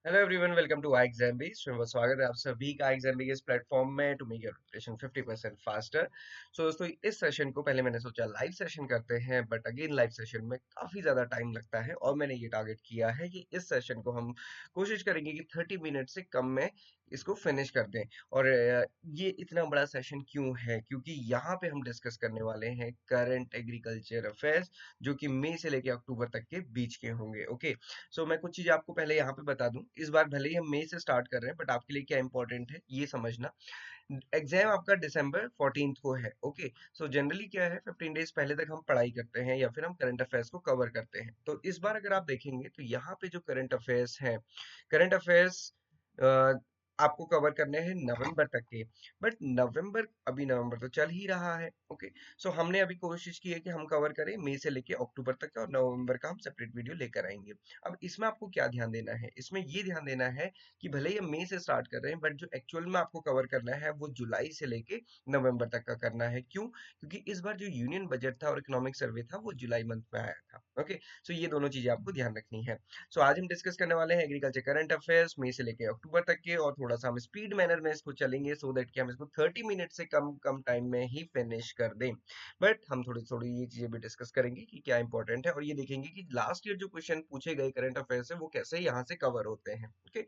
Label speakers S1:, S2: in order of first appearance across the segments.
S1: Hello everyone, welcome to iExamBase। स्वागत है आप सभी का iExamBase के इस प्लेटफॉर्म में to make your preparation 50% faster. So दोस्तों, इस सेशन को पहले मैंने सोचा लाइव सेशन करते हैं, बट अगेन लाइव सेशन में काफी ज्यादा टाइम लगता है और मैंने ये टारगेट किया है कि इस सेशन को हम कोशिश करेंगे कि 30 मिनट से कम में इसको फिनिश कर दें। और ये इतना बड़ा सेशन क्यों है? क्योंकि यहाँ पे हम डिस्कस करने वाले हैं करंट एग्रीकल्चर अफेयर्स, जो कि मई से लेकर अक्टूबर तक के बीच के होंगे। ओके, सो मैं कुछ चीजें आपको पहले यहाँ पे बता दूं। इस बार भले ही हम मई से स्टार्ट कर रहे हैं, बट आपके लिए क्या इंपॉर्टेंट है ये समझना। एग्जाम आपका दिसंबर 14 को है। ओके, सो जनरली क्या है, 15 डेज पहले तक हम पढ़ाई करते हैं या फिर हम करंट अफेयर्स को कवर करते हैं। तो इस बार अगर आप देखेंगे तो यहाँ पे जो करंट अफेयर्स हैं, करंट अफेयर्स आपको कवर करने हैं नवंबर तक के। बट नवंबर तो चल ही रहा है। ओके, सो हमने अभी कोशिश की है कि हम कवर करें मई से लेके अक्टूबर तक का, और नवंबर का हम सेपरेट वीडियो लेकर आएंगे। अब इसमें आपको क्या ध्यान देना है? इसमें ये ध्यान देना है कि भले ही हम मई से स्टार्ट कर रहे हैं, बट जो एक्चुअल में आपको कवर करना है वो जुलाई से लेके नवंबर तक का करना है। क्यों? क्योंकि इस बार जो यूनियन बजट था और इकोनॉमिक सर्वे था वो जुलाई मंथ में आया था। ओके, सो ये दोनों चीजें आपको ध्यान रखनी है। सो आज हम डिस्कस करने वाले हैं एग्रीकल्चर करंट अफेयर्स मई से लेके अक्टूबर तक के, और थोड़ा सा हम स्पीड मैनर में इसको चलेंगे सो दैट कि हम इसको 30 मिनट से कम कम टाइम में ही फिनिश कर दें। बट हम थोड़ी थोड़ी ये चीजें भी डिस्कस करेंगे कि क्या इंपॉर्टेंट है, और ये देखेंगे कि लास्ट ईयर जो क्वेश्चन पूछे गए करंट अफेयर से वो कैसे यहाँ से कवर होते हैं। ओके,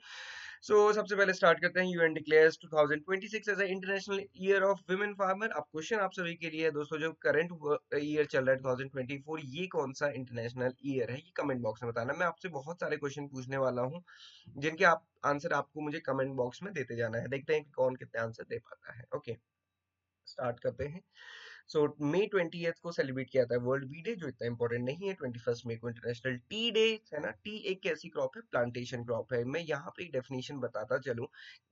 S1: सो सबसे पहले स्टार्ट करते हैं। UN declares 2026 as a international year of women farmer. अब क्वेश्चन आप सभी के लिए है दोस्तों, जो करंट ईयर चल रहा है 2024, ये कौन सा इंटरनेशनल ईयर है? ये कमेंट बॉक्स में बताना। मैं आपसे बहुत सारे क्वेश्चन पूछने वाला हूँ जिनके आप आंसर आपको मुझे कमेंट बॉक्स में देते जाना है। देखते हैं कि कौन कितने आंसर दे पाता है। ओके, स्टार्ट करते हैं। सो मई 20th को सेलिब्रेट किया था वर्ल्ड बी डे, जो इतना इंपॉर्टेंट नहीं है। 21 मई को इंटरनेशनल टी डे है ना। टी एक कैसी क्रॉप है? प्लांटेशन क्रॉप है। मैं यहाँ पे एक डेफिनेशन बताता चलूं।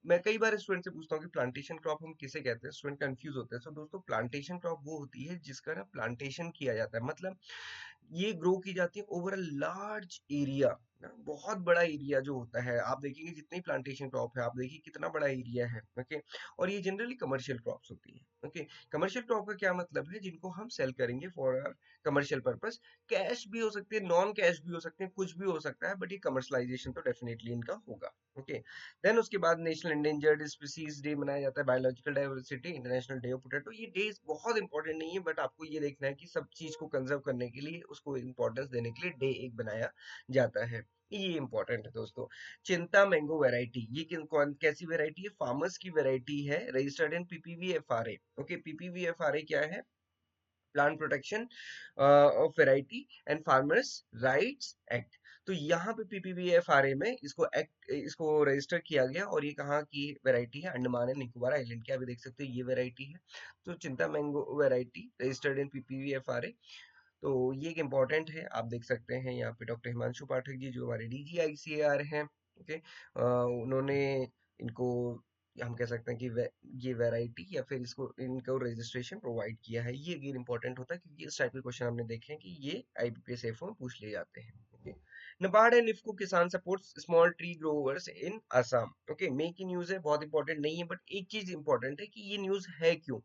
S1: मैं कई बार स्टूडेंट से पूछता हूँ कि प्लांटेशन क्रॉप हम किसे कहते हैं, स्टूडेंट कंफ्यूज होते हैं। सो दोस्तों, प्लांटेशन क्रॉप वो होती है जिसका ना प्लांटेशन किया जाता है, मतलब ये ग्रो की जाती है ओवर अ लार्ज एरिया ना। बहुत बड़ा एरिया जो होता है, आप देखेंगे जितनी प्लांटेशन क्रॉप है, आप देखिए कितना बड़ा एरिया है। ओके, और ये जनरली कमर्शियल क्रॉप्स होती है। ओके, कमर्शियल क्रॉप का क्या मतलब है? जिनको हम सेल करेंगे फॉर कमर्शियल पर्पस। कैश भी हो सकती है, नॉन कैश भी हो सकते हैं, कुछ भी हो सकता है, बट ये कमर्शलाइजेशन तो डेफिनेटली इनका होगा। ओके, देन उसके बाद नेशनल एंडेंजर्ड स्पीसीज डे मनाया जाता है, biological diversity, international day of potato. ये डेज बहुत इंपॉर्टेंट नहीं है, बट आपको ये देखना है कि सब चीज को कंजर्व करने के लिए, उसको इंपॉर्टेंस देने के लिए डे एक बनाया जाता है। ये इंपॉर्टेंट है दोस्तों। चिंता मैंगो वैरायटी, ये कौन कैसी वैरायटी है? फार्मर्स की वैरायटी है, रजिस्टर्ड इन पीपीवीएफआरए। ओके, पीपीवीएफआरए क्या है? Plant protection of variety and farmers rights act. तो यहाँ पे पीपीवीएफआरए में इसको रजिस्टर किया गया, और ये कहाँ की वैरायटी है? अंडमान एंड निकोबार आइलैंड की। आप देख सकते हो ये वैरायटी है। तो चिंता मैंगो वैरायटी रजिस्टर्ड इन पीपीवीएफआरए। तो ये एक इम्पोर्टेंट है। आप देख सकते हैं यहाँ पे डॉक्टर हिमांशु पाठक जी, जो हमारे डीजीआईसीएआर हैं। ओके, उन्होंने इनको, हम कह सकते हैं कि ये वैरायटी या फिर इसको इनको रजिस्ट्रेशन प्रोवाइड किया है। ये अगेन इंपॉर्टेंट होता है, क्योंकि इस टाइप के क्वेश्चन हमने देखे हैं कि ये आईबीपीएस एफओ में पूछ लिए जाते हैं। ओके, नाबार्ड एंड इफको किसान सपोर्ट्स स्मॉल ट्री ग्रोवर्स इन असम। ओके, मेक की न्यूज है, बहुत इंपॉर्टेंट नहीं है, बट एक चीज इंपॉर्टेंट है कि ये न्यूज है क्यों।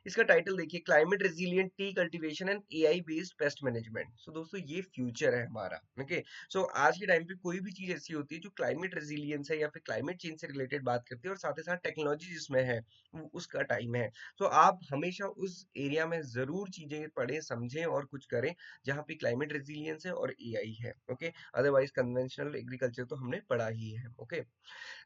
S1: इसका टाइटल देखिए, climate resilient tea cultivation and AI based pest management. So दोस्तों, ये फ्यूचर है हमारा। ओके, सो आज के टाइम पे कोई भी चीज ऐसी होती है जो क्लाइमेट रेजिलियंस है या फिर क्लाइमेट चेंज से रिलेटेड बात करती है, और साथ ही साथ टेक्नोलॉजी जिसमें है, उसका टाइम है। तो आप हमेशा उस एरिया में जरूर चीजें पढ़ें, समझें और कुछ करें जहाँ पे क्लाइमेट रेजिलियंस है और एआई है। ओके, अदरवाइज कन्वेंशनल एग्रीकल्चर तो हमने पढ़ा ही है। ओके,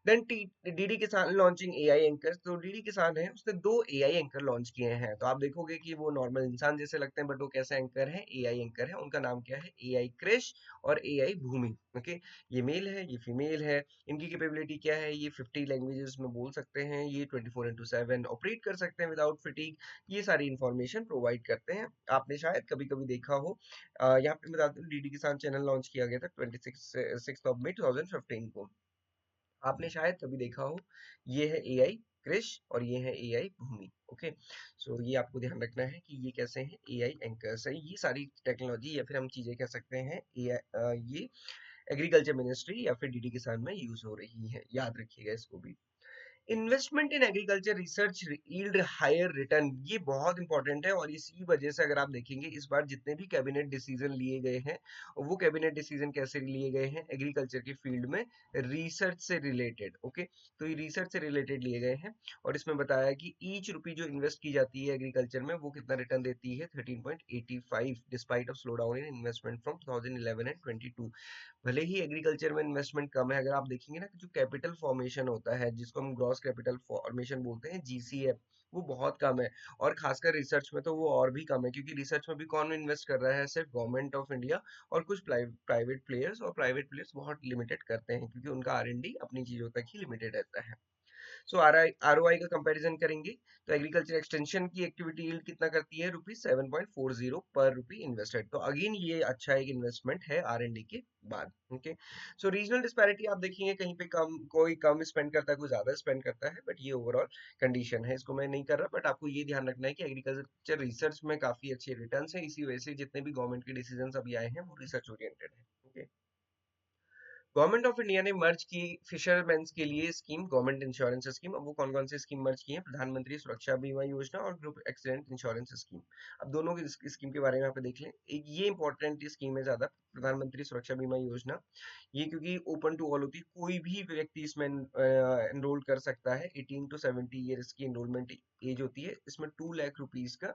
S1: देन डीडी किसान लॉन्चिंग एआई एंकर। तो डीडी किसान है, उसने दो एआई एंकर लॉन्च किए हैं। तो आप देखोगे कि वो नॉर्मल इंसान जैसे लगते हैं, बट वो कैसे एंकर है? एआई एंकर है। उनका नाम क्या है? एआई क्रिश और एआई भूमि। ओके, ये मेल है, ये फीमेल है। इनकी कैपेबिलिटी क्या है? ये 50 लैंग्वेजेस में बोल सकते हैं, ये 24/7 ऑपरेट कर सकते हैं विदाउट फिटीग। ये सारी इंफॉर्मेशन प्रोवाइड करते हैं। आपने शायद कभी कभी देखा हो। यहाँ पे मैं बता दूं, डीडी किसान चैनल लॉन्च किया गया था 26 मई 2015 को। आपने शायद कभी देखा हो। ये है एआई क्रिश और ये है एआई भूमि। ओके, सो ये आपको ध्यान रखना है कि ये कैसे हैं, एआई एंकर्स है। ये सारी टेक्नोलॉजी या फिर हम चीजें कह सकते हैं एआई, ये एग्रीकल्चर मिनिस्ट्री या फिर डीडी किसान में यूज हो रही है, याद रखिएगा इसको भी। Investment in agriculture research yield higher return, ये बहुत इंपॉर्टेंट है। और इसी वजह से अगर आप देखेंगे इस बार जितने भी कैबिनेट डिसीजन लिए गए हैं, वो कैबिनेट डिसीजन कैसे लिए गए हैं, एग्रीकल्चर के फील्ड में रिसर्च से रिलेटेड। ओके, तो ये रिसर्च से रिलेटेड लिए गए हैं। और इसमें बताया कि ईच रुपी जो इन्वेस्ट की जाती है एग्रीकल्चर में वो कितना रिटर्न देती है, 13.85, despite of slow down in investment from 2011 and 22। भले ही एग्रीकल्चर में इन्वेस्टमेंट कम है, अगर आप देखेंगे ना कि जो कैपिटल फॉर्मेशन होता है जिसको हम ग्रॉस कैपिटल फॉर्मेशन बोलते हैं, जीसीएफ, वो बहुत कम है। और खासकर रिसर्च में तो वो और भी कम है, क्योंकि रिसर्च में भी कौन इन्वेस्ट कर रहा है, सिर्फ गवर्नमेंट ऑफ इंडिया और कुछ प्राइवेट प्लेयर्स। और प्राइवेट प्लेयर्स बहुत लिमिटेड करते हैं, क्योंकि उनका आर&डी अपनी चीजों तक ही लिमिटेड रहता है। सो आरओआई का कंपैरिजन करेंगे तो एग्रीकल्चर एक्सटेंशन की एक्टिविटी यील्ड कितना करती है, ₹7.40 पर रुपी इन्वेस्टेड। तो अगेन ये अच्छा एक इन्वेस्टमेंट है आर&डी के बाद। ओके, सो रीजनल डिस्पैरिटी आप देखेंगे कहीं पे कम, कोई कम स्पेंड करता है, कोई ज्यादा स्पेंड करता है, बट ये ओवरऑल कंडीशन है, इसको मैं नहीं कर रहा। बट आपको ये ध्यान रखना है कि एग्रीकल्चर रिसर्च में काफी अच्छे रिटर्न्स हैं, इसी वजह से जितने भी गवर्नमेंट के डिसीजन अभी आए हैं वो रिसर्च ओरिएंटेड है। ओके, गवर्नमेंट ऑफ इंडिया ने मर्ज की फिशरमैन्स के लिए स्कीम, गवर्नमेंट इंश्योरेंस स्कीम। अब वो कौन कौन सी स्कीम मर्ज की है, प्रधानमंत्री सुरक्षा बीमा योजना और ग्रुप एक्सीडेंट इंश्योरेंस स्कीम। अब दोनों की स्कीम के बारे में यहाँ पे देख लें। एक ये इंपॉर्टेंट स्कीम है ज्यादा, प्रधानमंत्री सुरक्षा बीमा योजना। ये क्योंकि ओपन टू ऑल होती है, कोई भी व्यक्ति इसमें एनरोल कर सकता है। 18 to 70 ईयर्स की एनरोलमेंट एज होती है। इसमें 2 लाख रुपीज का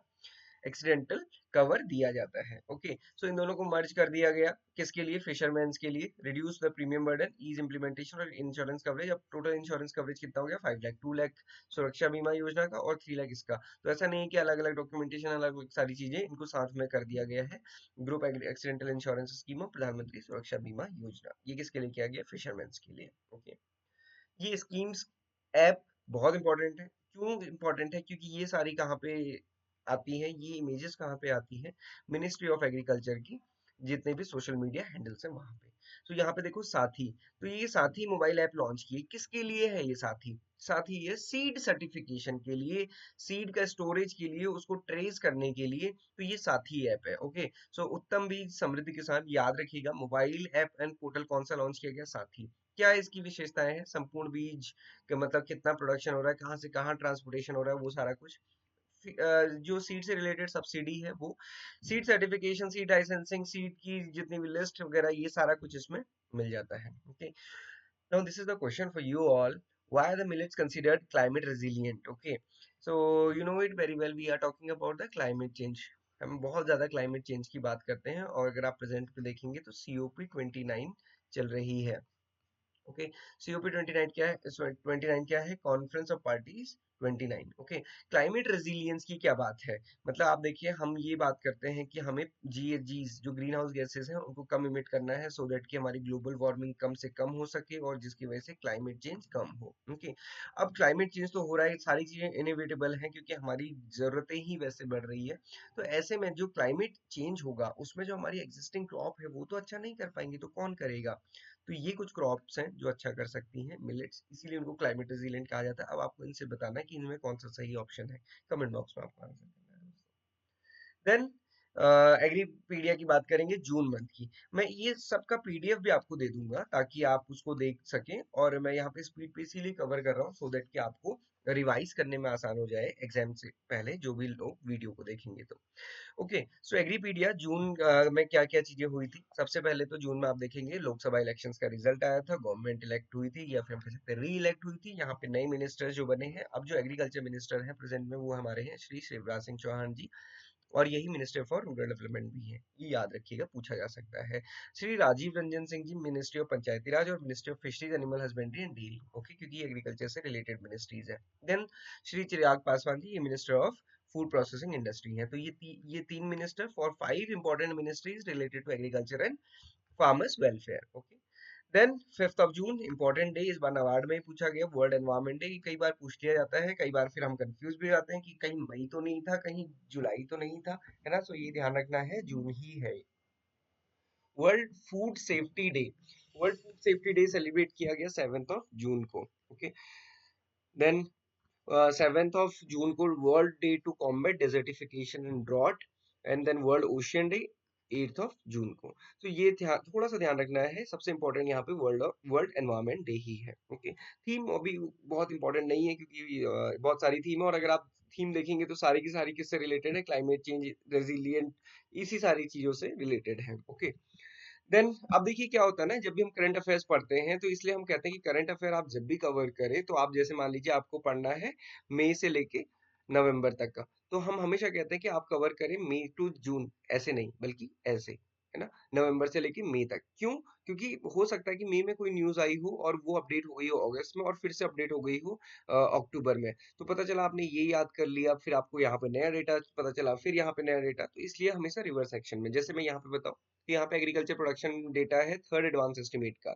S1: एक्सीडेंटल कवर दिया जाता है। ओके, सो इन दोनों को मर्ज कर दिया गया, किसके लिए, फिशरमैन्स के लिए। Reduce the premium burden, ease implementation और इंश्योरेंस कवरेज। अब टोटल इंश्योरेंस कवरेज कितना हो गया, 5 लाख, 2 लाख सुरक्षा बीमा योजना का और 3 लाख इसका। तो ऐसा नहीं है कि अलग अलग डॉक्यूमेंटेशन, अलग अलग सारी चीजें, इनको साथ में कर दिया गया है। ग्रुप एक्सीडेंटल इंश्योरेंस स्कीम और प्रधानमंत्री सुरक्षा बीमा योजना, ये किसके लिए किया गया, फिशरमैन्स के लिए। ओके, ये स्कीम्स ऐप बहुत इंपॉर्टेंट है। क्यों इंपॉर्टेंट है, क्योंकि ये सारी कहाँ पे आती हैं, ये इमेजेस कहाँ पे आती हैं, मिनिस्ट्री ऑफ एग्रीकल्चर की जितने भी सोशल मीडिया हैंडल्स हैं वहां पे। तो यहाँ पे देखो साथी, तो ये साथी मोबाइल ऐप लॉन्च की है, किसके लिए है ये साथी, साथी ये सीड सर्टिफिकेशन के लिए, सीड का स्टोरेज के लिए, उसको ट्रेस करने के लिए। तो ये साथी ऐप है। ओके, सो उत्तम बीज समृद्धि किसान, याद रखिएगा, मोबाइल ऐप एंड पोर्टल कौन सा लॉन्च किया गया, साथी। क्या इसकी विशेषताएं हैं, संपूर्ण बीज का मतलब कितना प्रोडक्शन हो रहा है, कहाँ से कहाँ ट्रांसपोर्टेशन हो रहा है, वो सारा कुछ। जो सीड से रिलेटेड सब्सिडी है वो, seed certification, seed licensing, seed की जितनी भी लिस्ट वगैरह, ये सारा कुछ इसमें मिल जाता है। Okay, now this is the question for you all, why are the millets considered climate resilient? Okay, so you know it very well, we are talking about the climate change। हम बहुत ज्यादा क्लाइमेट चेंज की बात करते हैं। और अगर आप प्रेजेंट पे देखेंगे तो COP29 चल रही है। ओके, COP29 क्या है, 29 क्या है, conference of parties 29। Okay, climate resilience की क्या बात है, मतलब आप देखिए, हम ये बात करते हैं कि हमें GHGs जो ग्रीन हाउस गैसेस हैं उनको कम इमिट करना है, सो दैट कि हमारी ग्लोबल वार्मिंग कम से कम हो सके और जिसकी वजह से क्लाइमेट चेंज कम हो। ओके, अब क्लाइमेट चेंज तो हो रहा है, सारी चीजें इनएविटेबल हैं क्योंकि हमारी जरूरतें ही वैसे बढ़ रही है। तो ऐसे में जो क्लाइमेट चेंज होगा उसमें जो हमारी एग्जिस्टिंग क्रॉप है वो तो अच्छा नहीं कर पाएंगे, तो कौन करेगा। तो ये कुछ क्रॉप्स हैं जो अच्छा कर सकती हैं, मिलेट्स, इसीलिए उनको क्लाइमेट रेजिलिएंट कहा जाता है। अब आपको इनसे बताना है कि इनमें कौन सा सही ऑप्शन है, कमेंट बॉक्स में आपको आंसर करना है। देन एग्रीपीडिया की बात करेंगे जून मंथ की। मैं ये सबका PDF भी आपको दे दूंगा ताकि आप उसको देख सकें। और मैं यहाँ पे स्पीड पे इसीलिए कवर कर रहा हूँ सो दैट कि आपको रिवाइज करने में आसान हो जाए एग्जाम से पहले, जो भी लोग वीडियो को देखेंगे तो। ओके, सो एग्रीपीडिया जून में क्या क्या चीजें हुई थी। सबसे पहले तो जून में आप देखेंगे लोकसभा इलेक्शंस का रिजल्ट आया था, गवर्नमेंट इलेक्ट हुई थी, या फिर हम कह सकते हैं री इलेक्ट हुई थी। यहाँ पे नए मिनिस्टर जो बने हैं, अब जो एग्रीकल्चर मिनिस्टर हैं प्रेजेंट में, वो हमारे हैं श्री शिवराज सिंह चौहान जी। और यही मिनिस्टर फॉर रूरल डेवलपमेंट भी है, ये याद रखिएगा, पूछा जा सकता है। श्री राजीव रंजन सिंह जी, मिनिस्ट्री ऑफ पंचायती राज और ministry of fisheries animal husbandry and dairy. Okay, क्योंकि ये एग्रीकल्चर से रिलेटेड मिनिस्ट्रीज है। देन श्री चिराग पासवान जी, ये minister of food processing industry है। तो ये तीन minister for 5 important ministries related to agriculture and farmers welfare. Okay, then 5 June important day, इस बार अवार्ड में ही पूछा गया, वर्ल्ड एनवायरमेंट डे। कई बार पूछ लिया जाता है, कई बार फिर हम कंफ्यूज भी हो जाते हैं कि कहीं मई तो नहीं था, कहीं जुलाई तो नहीं था, है ना। सो ये ध्यान रखना है, जून ही है। World food safety day, world food safety day celebrate किया गया 7 जून को। ओके, देन 7 जून को world day to combat desertification and drought. And then world ocean day, 8th of June को। तो ये थोड़ा सा ध्यान रखना है, सबसे इंपॉर्टेंट यहाँ पे वर्ल्ड एनवायरनमेंट डे ही है। ओके, थीम अभी बहुत इंपॉर्टेंट नहीं है क्योंकि बहुत सारी थीम है, और अगर आप थीम देखेंगे तो सारी की सारी किससे रिलेटेड है, क्लाइमेट चेंज, रेजिलियंट, इसी सारी चीजों से रिलेटेड है। ओके, देन अब देखिए क्या होता है ना, जब भी हम करंट अफेयर्स पढ़ते हैं तो इसलिए हम कहते हैं कि करंट अफेयर आप जब भी कवर करें, तो आप जैसे मान लीजिए आपको पढ़ना है मई से लेके नवंबर तक का, तो हम हमेशा कहते हैं कि आप कवर करें मई टू जून, ऐसे नहीं बल्कि ऐसे, है ना, नवंबर से लेके मई तक। क्यों? क्योंकि हो सकता है कि मई में कोई न्यूज आई हो और वो अपडेट हो गई हो अगस्त में, और फिर से अपडेट हो गई हो अक्टूबर में, तो पता चला आपने ये याद कर लिया, फिर आपको यहाँ पे नया डेटा पता चला, फिर यहाँ पे नया डेटा, तो इसलिए हमेशा रिवर्स सेक्शन में, जैसे मैं यहाँ पे बताऊं, तो यहाँ पे एग्रीकल्चर प्रोडक्शन डेटा है थर्ड एडवांस एस्टिमेट का,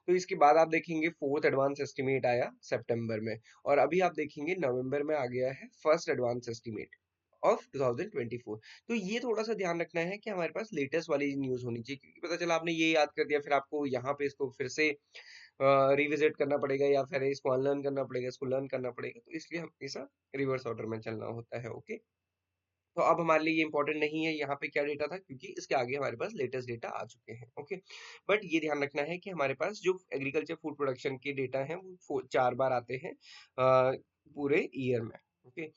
S1: तो इसके बाद आप देखेंगे फोर्थ एडवांस एस्टिमेट आया सितंबर में, और अभी आप देखेंगे नवंबर में आ गया है फर्स्ट एडवांस एस्टिमेट ऑफ 2024। तो ये थोड़ा सा ध्यान रखना है कि हमारे पास लेटेस्ट वाली न्यूज होनी चाहिए, क्योंकि पता चला आपने ये याद कर दिया, फिर आपको यहाँ पे इसको फिर से रिविजिट करना पड़ेगा, या फिर इसको अनलर्न करना पड़ेगा, इसको लर्न करना पड़ेगा, तो इसलिए हमेशा रिवर्स ऑर्डर में चलना होता है। ओके, तो अब हमारे लिए ये इंपॉर्टेंट नहीं है यहाँ पे क्या डेटा था, क्योंकि इसके आगे हमारे पास लेटेस्ट डेटा आ चुके हैं। ओके, बट ये ध्यान रखना है कि हमारे पास जो एग्रीकल्चर फूड प्रोडक्शन के डेटा हैं वो 4 बार आते हैं पूरे ईयर में। ओके,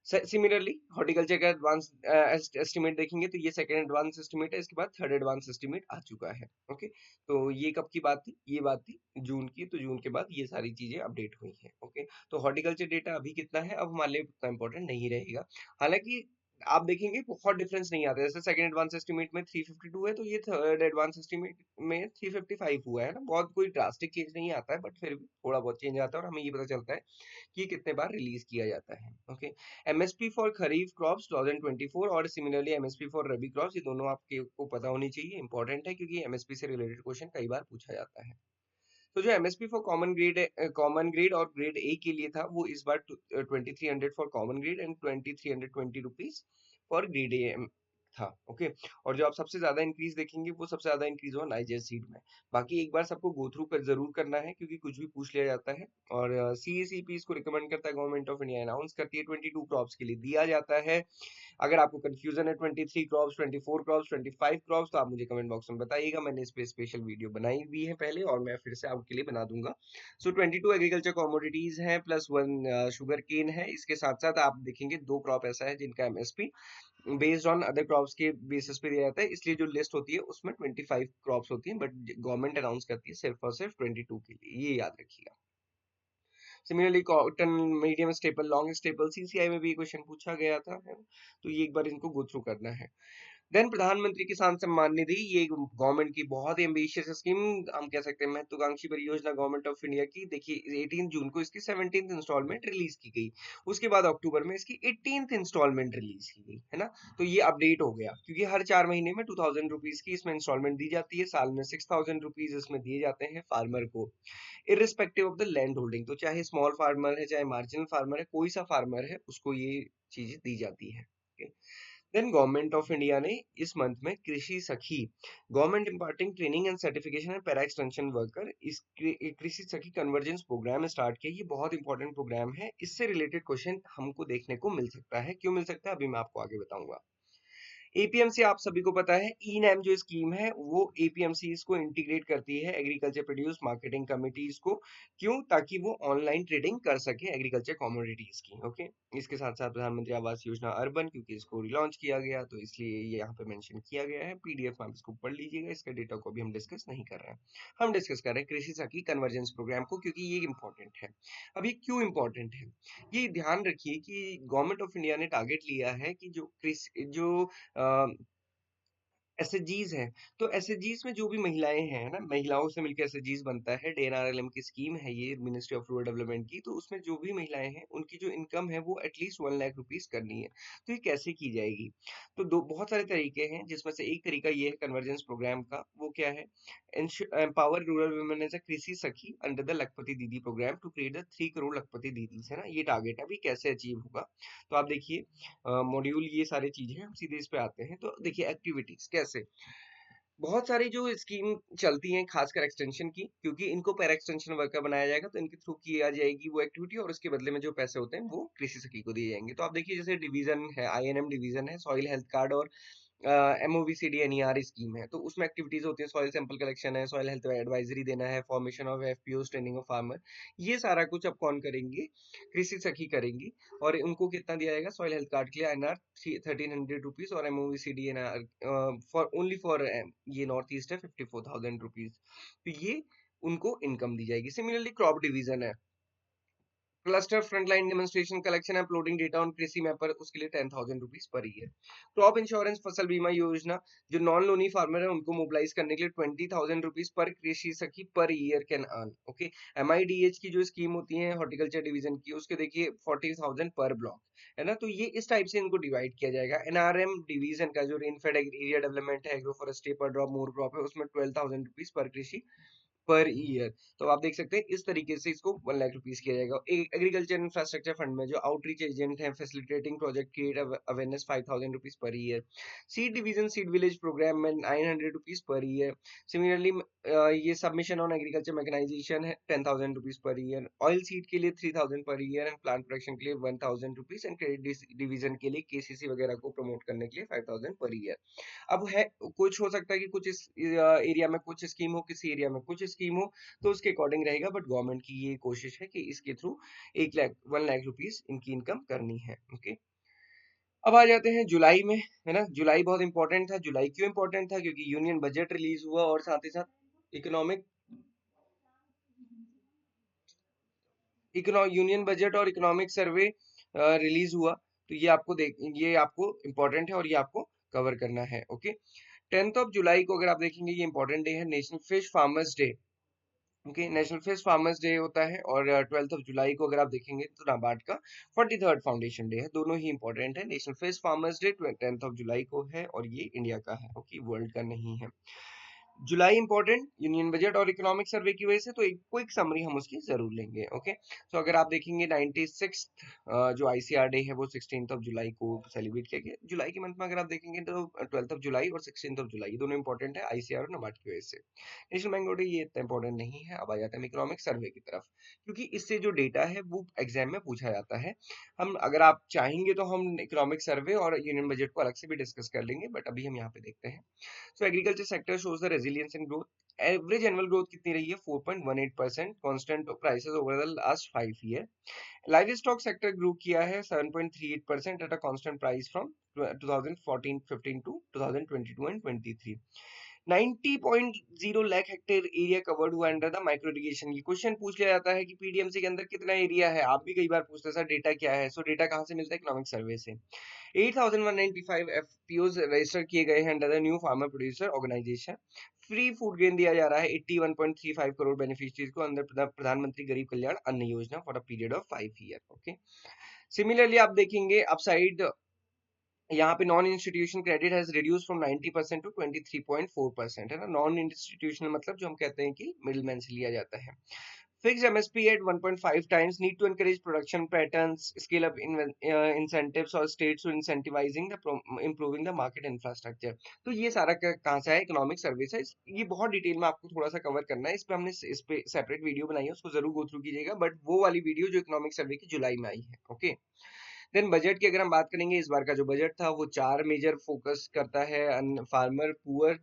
S1: सिमिलरली हॉर्टिकल्चर का एडवांस एस्टिमेट देखेंगे तो ये सेकंड एडवांस एस्टिमेट है, इसके बाद थर्ड एडवांस एस्टिमेट आ चुका है। ओके, तो ये कब की बात थी? ये बात थी जून की, तो जून के बाद ये सारी चीजें अपडेट हुई हैं। ओके, तो हॉर्टिकल्चर डेटा अभी कितना है, अब हमारे लिए उतना इंपॉर्टेंट नहीं रहेगा। हालांकि आप देखेंगे बहुत डिफरेंस नहीं आता है, जैसे सेकंड एडवांस एस्टिमेट में 352 है, तो ये थर्ड एडवांस एस्टिमेट में 355 हुआ है ना, बहुत कोई ड्रास्टिक चेंज नहीं आता है, बट फिर भी थोड़ा बहुत चेंज आता है, और हमें ये पता चलता है कि कितने बार रिलीज किया जाता है। Okay, MSP for kharif crops 2024 और similarly MSP for rabi crops, ये दोनों आपके को पता होनी चाहिए, इंपॉर्टेंट है क्योंकि एमएसपी से रिलेटेड क्वेश्चन कई बार पूछा जाता है। तो जो एमएसपी फॉर कॉमन ग्रेड और ग्रेड ए के लिए था, वो इस बार 2300 for common grade and 2320 rupees for grade A था। ओके, और जो आप सबसे ज्यादा इंक्रीज देखेंगे वो सबसे ज्यादा इंक्रीज हुआ नाइजर सीड में। बाकी एक बार सबको गो थ्रू कर जरूर करना है, क्योंकि कुछ भी पूछ लिया जाता है, और सीएसीपी इसको रिकमेंड करता है, गवर्नमेंट ऑफ इंडिया अनाउंस करती है, 22 क्रॉप्स के लिए दिया जाता है। अगर आपको कंफ्यूजन है 23 क्रॉप्स, 24 क्रॉप्स, 25 क्रॉप्स, तो आप मुझे कमेंट बॉक्स में बताइएगा, मैंने इस पे स्पेशल वीडियो बनाई भी है पहले, और मैं फिर से आपके लिए बना दूंगा। सो 22 एग्रीकल्चर कमोडिटीज हैं प्लस 1 शुगर केन है, इसके साथ साथ आप देखेंगे 2 क्रॉप ऐसा है जिनका MSP based on other crops के बेसिस पे दिया जाता है, इसलिए जो लिस्ट होती है उसमें 25 क्रॉप्स होती हैं, बट गवर्नमेंट अनाउंस करती है सिर्फ और सिर्फ 22 के लिए, ये याद रखिएगा। Similarly cotton, medium staple, long staple, CCI में भी क्वेश्चन पूछा गया था, है ना? तो ये एक बार इनको गो थ्रू करना है। देन प्रधानमंत्री किसान सम्मान निधि, ये गवर्नमेंट की बहुत ही एम्बिशियस स्कीम, हम कह सकते हैं महत्वाकांक्षी परियोजना गवर्नमेंट ऑफ इंडिया की। देखिए 18 जून को इसकी 17th इंस्टॉलमेंट रिलीज की गई, उसके बाद अक्टूबर में इसकी 18th इंस्टॉलमेंट रिलीज की गई, है ना। तो ये अपडेट हो गया, क्योंकि हर 4 महीने में 2000 रुपीज की इसमें इंस्टॉलमेंट दी जाती है, साल में 6000 रुपीज इसमें दिए जाते हैं फार्मर को, irrespective of the land holding. तो चाहे स्मॉल फार्मर है, चाहे मार्जिनल फार्मर है, कोई सा फार्मर है, उसको ये चीजें दी जाती है। देन गवर्नमेंट ऑफ इंडिया ने इस मंथ में कृषि सखी, government imparting training and certification and para extension worker, इस कृषि सखी कन्वर्जेंस प्रोग्राम स्टार्ट किया। ये बहुत इंपॉर्टेंट प्रोग्राम है, इससे रिलेटेड क्वेश्चन हमको देखने को मिल सकता है। क्यों मिल सकता है, अभी मैं आपको आगे बताऊंगा। एपीएमसी आप सभी को पता है, ई नैम जो स्कीम है वो एपीएमसी को इंटीग्रेट करती है एग्रीकल्चर प्रोड्यूस मार्केटिंग कमिटीज को। क्यों? ताकि वो ऑनलाइन ट्रेडिंग कर सके एग्रीकल्चर कमोडिटीज की। ओके, इसके साथ साथ प्रधानमंत्री आवास योजना अर्बन, क्योंकि इसको रिलॉन्च किया गया, तो इसलिए ये यहाँ पे मेंशन किया गया है। पीडीएफ में आप इसको पढ़ लीजिएगा, इसके डेटा को भी हम डिस्कस नहीं कर रहे हैं, हम डिस्कस कर रहे हैं कृषि सखी कन्वर्जेंस प्रोग्राम को, क्योंकि ये इंपॉर्टेंट है। अभी क्यों इंपॉर्टेंट है, ये ध्यान रखिए कि गवर्नमेंट ऑफ इंडिया ने टारगेट लिया है कि जो कृषि जो एसएचजीज हैं, तो एसएचजीज में जो भी महिलाएं हैं ना, महिलाओं से मिलकर एसएचजीज बनता है, डीएनआरएलएम की स्कीम है ये, मिनिस्ट्री ऑफ रूरल डेवलपमेंट की। तो उसमें जो भी महिलाएं हैं उनकी जो इनकम है वो एटलीस्ट 1 लाख रुपीज करनी है। तो ये कैसे की जाएगी? तो दो बहुत सारे तरीके हैं, जिसमें से एक तरीका ये है कन्वर्जेंस प्रोग्राम का। वो क्या है? Empower rural women as a Krishi Sakhi under the Lakhpati Didi programme to create the 3 crore Lakhpati Didi, है ना, ये टारगेट है। अभी कैसे अचीव होगा, तो आप देखिए मॉड्यूल, ये सारी चीजें हम सीधे इस पे आते हैं। तो देखिए एक्टिविटीज कैसे, बहुत सारी जो स्कीम चलती हैं खासकर एक्सटेंशन की, क्योंकि इनको पैरा एक्सटेंशन वर्कर बनाया जाएगा, तो इनके थ्रू किया जाएगी वो एक्टिविटी, और उसके बदले में जो पैसे होते हैं वो कृषि सखी को दिए जाएंगे। तो आप देखिए जैसे डिवीजन है, आईएनएम डिवीजन है, सॉइल हेल्थ कार्ड और MOVCD NER स्कीम है, तो उसमें एक्टिविटीज होती है, सॉइल सैंपल कलेक्शन है, सॉइल हेल्थ एडवाइजरी देना है, formation of FPOs, training of farmer, ये सारा कुछ अब कौन करेंगे, कृषि सखी करेंगी। और उनको कितना दिया जाएगा, सॉइल हेल्थ कार्ड के लिए INR 1300 रुपीज, और MOVCD NR for only for ये नॉर्थ ईस्ट है 54,000 रुपीज। तो ये उनको इनकम दी जाएगी। सिमिलरली क्रॉप डिवीजन है, cluster frontline demonstration collection uploading data on कृषि मैप पर, उसके लिए 10,000 rupees per year. Crop insurance फसल बीमा योजना, जो नॉन लोनी फार्मर है उनको मोबिलाइज करने के लिए 20,000 रुपीज पर कृषि सखी per year can earn. Okay. MIDH की जो स्कीम होती है हॉर्टिकल्चर डिवीजन की, उसके देखिए 40,000 पर ब्लॉक, है ना। तो ये इस टाइप से इनको डिवाइड किया जाएगा। NRM डिवीजन का जो रेनफेड एरिया डेवलपमेंट है, एग्रो फॉरेस्ट्री पर ड्रॉप मोर क्रॉप है, उसमें 12,000 रुपीज पर कृषि पर ईयर। तो आप देख सकते हैं इस तरीके से इसको 1 लाख रुपीज किया जाएगा। एग्रीकल्चर इंफ्रास्ट्रक्चर फंड में जो आउटरीच एजेंट है, facilitating project create awareness, 5,000 rupees per year. Seed division seed village programme में 900 रुपीज पर ईयर। सिमिलरली ये सबमिशन ऑन एग्रीकल्चर मैकेनाइजेशन है 10,000 rupees per year. Oil seed के लिए 3,000 per year and plant production के लिए 1,000 rupees and credit division के लिए KCC वगैरह को प्रमोट करने के लिए 5,000 पर ईयर। अब है, कुछ हो सकता है कि कुछ इस एरिया में कुछ स्कीम हो, किसी एरिया में कुछ स्कीम हो, तो उसके अकॉर्डिंग रहेगा। बट गवर्नमेंट की ये कोशिश है कि इसके थ्रू 1 लाख इनकी इनकम करनी है। ओके। अब आ जाते हैं जुलाई में, है ना। जुलाई बहुत इंपॉर्टेंट था। जुलाई क्यों इंपॉर्टेंट था, क्योंकि यूनियन बजट रिलीज हुआ और साथ ही साथ इकोनॉमिक यूनियन बजट और इकोनॉमिक सर्वे रिलीज हुआ। तो ये आपको इंपॉर्टेंट है और ये आपको कवर करना है। ओके। 10 जुलाई को अगर आप देखेंगे, ये इंपॉर्टेंट डे है, national fish farmers day. Okay, national fish farmers day होता है। और 12 जुलाई को अगर आप देखेंगे तो नाबार्ड का 43rd फाउंडेशन डे है। दोनों ही इंपॉर्टेंट है। नेशनल फिश फार्मर्स डे 10 जुलाई को है और ये इंडिया का है, ओके, वर्ल्ड का नहीं है। जुलाई इंपॉर्टेंट यूनियन बजट और इकोनॉमिक सर्वे की वजह से, तो एक क्विक समरी हम उसकी जरूर लेंगे। ओके। तो अगर आप देखेंगे 96 जो ICR डे है वो 16 जुलाई को सेलिब्रेट किया गया। जुलाई के मंथ में अगर आप देखेंगे तो 12 जुलाई और 16 जुलाई दोनों इंपॉर्टेंट है ICR और नबार्ड की वजह से। नेशनल मैंगो डे ये इतना इंपॉर्टेंट नहीं है। अब आ जाता है इकोनॉमिक सर्वे की तरफ, क्योंकि इससे जो डेटा है वो एग्जाम में पूछा जाता है। हम अगर आप चाहेंगे तो हम इकोनॉमिक सर्वे और यूनियन बजट को अलग से भी डिस्कस कर लेंगे, बट अभी हम यहाँ पे देखते हैं। So agriculture sector shows the resilience and growth. Average annual growth कितनी रही है, 4.18%, constant prices over the last 5 year. Livestock sector grew किया है 7.38% at a constant price from 2014-15 to 2022 and 23. 90.0 lakh hectare area covered हुआ अंडर द माइक्रो इरिगेशन। ये question पूछ लिया जाता है कि PDMC के अंदर कितना एरिया है। आप भी कई बार पूछते हैं सर डेटा क्या है। सो डेटा कहाँ से मिलता है, इकोनॉमिक सर्वे से। 8,195 FPOs रजिस्टर किए गए हैं under the new farmer producer organisation. Free food grain दिया जा रहा है 81.35 करोड़ बेनिफिशियरीज को अंदर प्रधानमंत्री गरीब Kalyan Anna Yojana for a period of 5 year. Okay. Similarly आप देखेंगे अपसाइड, यहाँ पे non institutional credit has reduce from 90% to 23.4%, है ना। नॉन इंस्टीट्यूशनल मतलब जो हम कहते हैं कि मिडिल मैन से लिया जाता है। Fixed MSP at 1.5 times, need to encourage production patterns, scale up incentives और states to incentivizing improving the market infrastructure। तो ये सारा कहाँ से है, इकोनॉमिक सर्विस है। ये बहुत डिटेल में आपको थोड़ा सा कवर करना है। इस पे हमने इस पे सेपरेट वीडियो बनाई है, उसको जरूर गो थ्रू कीजिएगा। बट वो वाली वीडियो जो इकोनॉमिक सर्वे की जुलाई में आई है। ओके। देन बजट की अगर हम बात करेंगे, इस बार का जो बजट था वो 4 मेजर फोकस करता है, फार्मर, पुअर,